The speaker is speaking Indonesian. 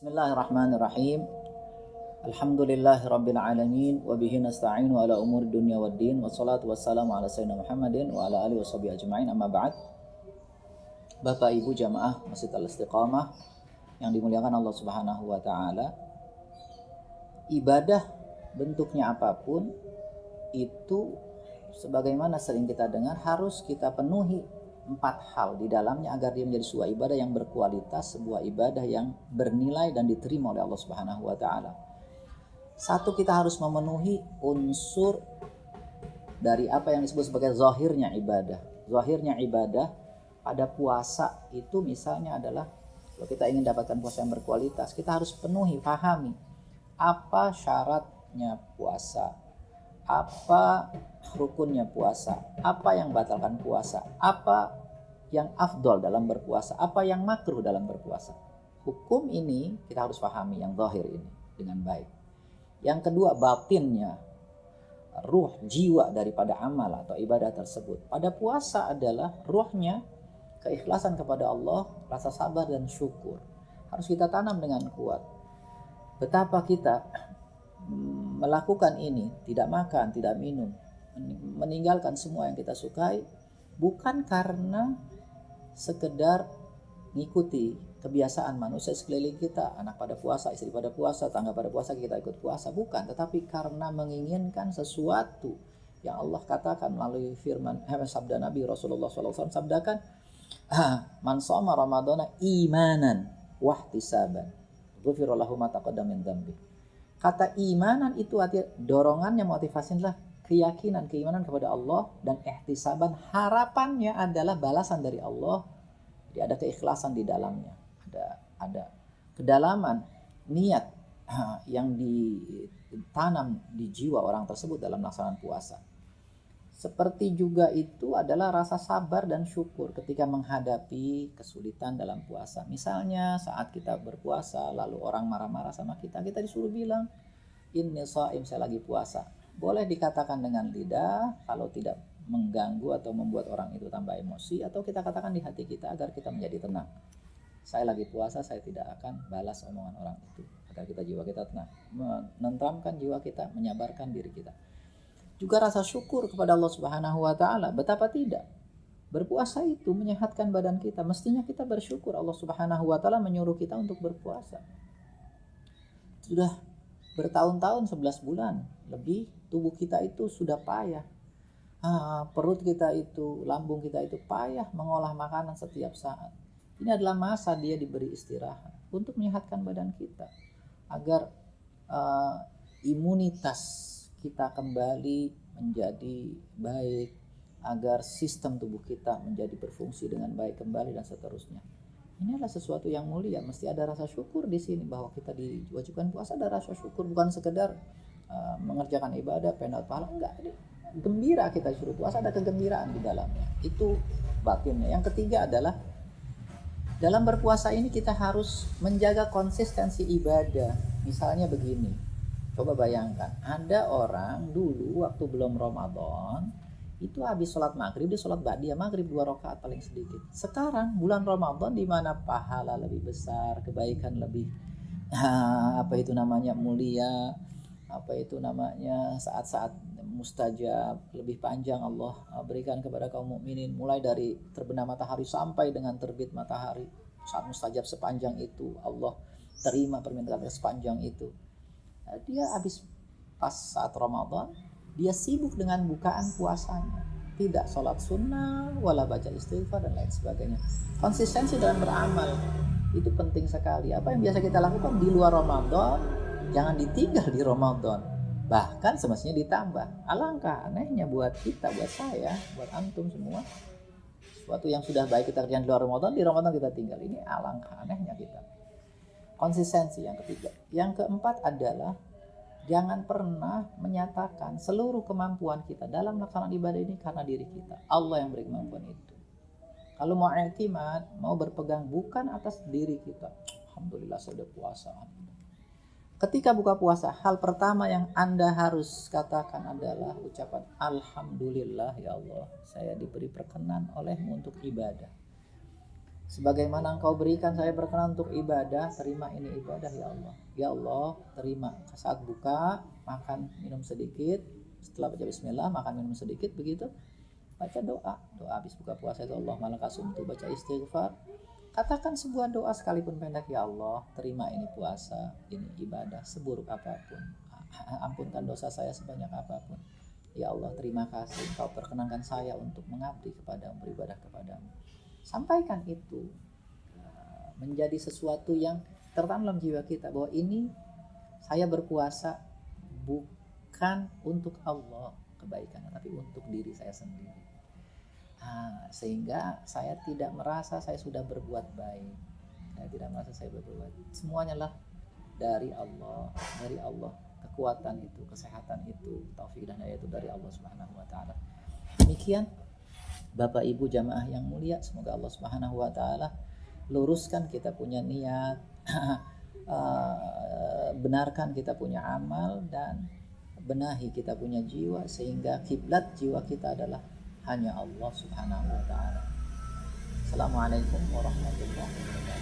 Bismillahirrahmanirrahim. Alhamdulillahirabbil alamin wa bihi nasta'inu ala umuri dunya waddin wassalatu wassalamu ala sayyidina Muhammadin wa ala alihi washabihi ajmain. Amma ba'd. Bapak Ibu jamaah Masjid Al-Istiqamah yang dimuliakan Allah Subhanahu wa taala, ibadah bentuknya apapun itu sebagaimana sering kita dengar harus kita penuhi 4 hal di dalamnya agar dia menjadi sebuah ibadah yang berkualitas, sebuah ibadah yang bernilai dan diterima oleh Allah Subhanahu wa taala. Satu, kita harus memenuhi unsur dari apa yang disebut sebagai zahirnya ibadah. Zahirnya ibadah pada puasa itu misalnya adalah kalau kita ingin dapatkan puasa yang berkualitas, kita harus penuhi, pahami apa syaratnya puasa, apa rukunnya puasa, apa yang batalkan puasa, apa yang afdol dalam berpuasa, apa yang makruh dalam berpuasa. Hukum ini kita harus pahami yang zahir ini dengan baik. Yang kedua, batinnya, ruh, jiwa daripada amal atau ibadah tersebut. Pada puasa adalah ruhnya keikhlasan kepada Allah, rasa sabar dan syukur. Harus kita tanam dengan kuat. Betapa kita melakukan ini, tidak makan, tidak minum, meninggalkan semua yang kita sukai, bukan karena sekedar ngikuti kebiasaan manusia sekeliling kita, anak pada puasa, istri pada puasa, tangga pada puasa, kita ikut puasa, bukan, tetapi karena menginginkan sesuatu yang Allah katakan melalui firman sabda Nabi Rasulullah SAW sabdakan, man shoma ramadhana imanan wahtisaban ghufira lahu ma taqaddama min dzambi. Kata imanan itu artinya dorongannya, motivasinya adalah keyakinan, keimanan kepada Allah, dan ihtisaban, harapannya adalah balasan dari Allah. Jadi ada keikhlasan di dalamnya, ada kedalaman niat yang ditanam di jiwa orang tersebut dalam melaksanakan puasa. Seperti juga itu adalah rasa sabar dan syukur ketika menghadapi kesulitan dalam puasa. Misalnya saat kita berpuasa lalu orang marah-marah sama kita disuruh bilang, inni shaim, saya lagi puasa. Boleh dikatakan dengan lidah kalau tidak mengganggu atau membuat orang itu tambah emosi, atau kita katakan di hati kita agar kita menjadi tenang. Saya lagi puasa, saya tidak akan balas omongan orang itu, agar jiwa kita tenang, menenteramkan jiwa kita, menyabarkan diri kita. Juga rasa syukur kepada Allah Subhanahu wa taala. Betapa tidak, berpuasa itu menyehatkan badan kita. Mestinya kita bersyukur Allah Subhanahu wa taala menyuruh kita untuk berpuasa. Sudah bertahun-tahun, 11 bulan lebih, tubuh kita itu sudah payah. Perut kita itu, lambung kita itu payah mengolah makanan setiap saat. Ini adalah masa dia diberi istirahat untuk menyehatkan badan kita, agar imunitas kita kembali menjadi baik, agar sistem tubuh kita menjadi berfungsi dengan baik kembali, dan seterusnya. Ini adalah sesuatu yang mulia, mesti ada rasa syukur di sini bahwa kita diwajibkan puasa. Ada rasa syukur, bukan sekedar mengerjakan ibadah penat pahala, enggak. Gembira kita disuruh puasa, ada kegembiraan di dalamnya. Itu batinnya. Yang ketiga adalah dalam berpuasa ini kita harus menjaga konsistensi ibadah. Misalnya begini, coba bayangkan, ada orang dulu waktu belum Ramadan itu habis sholat maghrib, dia sholat ba'diyah maghrib 2 rakaat paling sedikit. Sekarang bulan Ramadan di mana pahala lebih besar, kebaikan lebih mulia, saat-saat mustajab lebih panjang Allah berikan kepada kaum mukminin, mulai dari terbenam matahari sampai dengan terbit matahari. Saat mustajab sepanjang itu, Allah terima permintaan sepanjang itu. Dia habis pas saat Ramadan, dia sibuk dengan bukaan puasanya, tidak sholat sunnah, wala baca istighfar dan lain sebagainya. Konsistensi dalam beramal itu penting sekali. Apa yang biasa kita lakukan di luar Ramadan, jangan ditinggal di Ramadan, bahkan semestinya ditambah. Alangkah anehnya buat kita, buat saya, buat antum semua, sesuatu yang sudah baik kita kerjakan di luar Ramadan, di Ramadan kita tinggal. Ini alangkah anehnya kita. Konsistensi yang ketiga. Yang keempat adalah jangan pernah menyatakan seluruh kemampuan kita dalam melaksanakan ibadah ini karena diri kita. Allah yang beri kemampuan itu. Kalau mau i'timad, mau berpegang bukan atas diri kita. Alhamdulillah saya sudah puasa. Ketika buka puasa, hal pertama yang Anda harus katakan adalah ucapan Alhamdulillah ya Allah, saya diberi perkenan olehmu untuk ibadah. Sebagaimana Engkau berikan saya berkenan untuk ibadah, terima ini ibadah ya Allah. Ya Allah, terima. Saat buka, makan minum sedikit, setelah baca bismillah, makan minum sedikit, begitu baca doa habis buka puasa itu Allah malakasumtu, baca istighfar, katakan sebuah doa sekalipun pendek, ya Allah, terima ini puasa, ini ibadah seburuk apapun, ampunkan dosa saya sebanyak apapun. Ya Allah, terima kasih Engkau perkenankan saya untuk mengabdi kepadamu, beribadah kepadamu. Sampaikan itu, menjadi sesuatu yang tertanam dalam jiwa kita bahwa ini saya berpuasa bukan untuk Allah kebaikannya, tapi untuk diri saya sendiri. Sehingga saya tidak merasa saya sudah berbuat baik, saya tidak merasa saya berbuat, semuanya lah dari Allah, kekuatan itu, kesehatan itu, taufik dan hidayah itu dari Allah Subhanahu wa taala. Demikian Bapak Ibu jamaah yang mulia, semoga Allah Subhanahu wa taala luruskan kita punya niat, benarkan kita punya amal, dan benahi kita punya jiwa sehingga kiblat jiwa kita adalah hanya Allah Subhanahu wa taala. Assalamualaikum warahmatullahi wabarakatuh.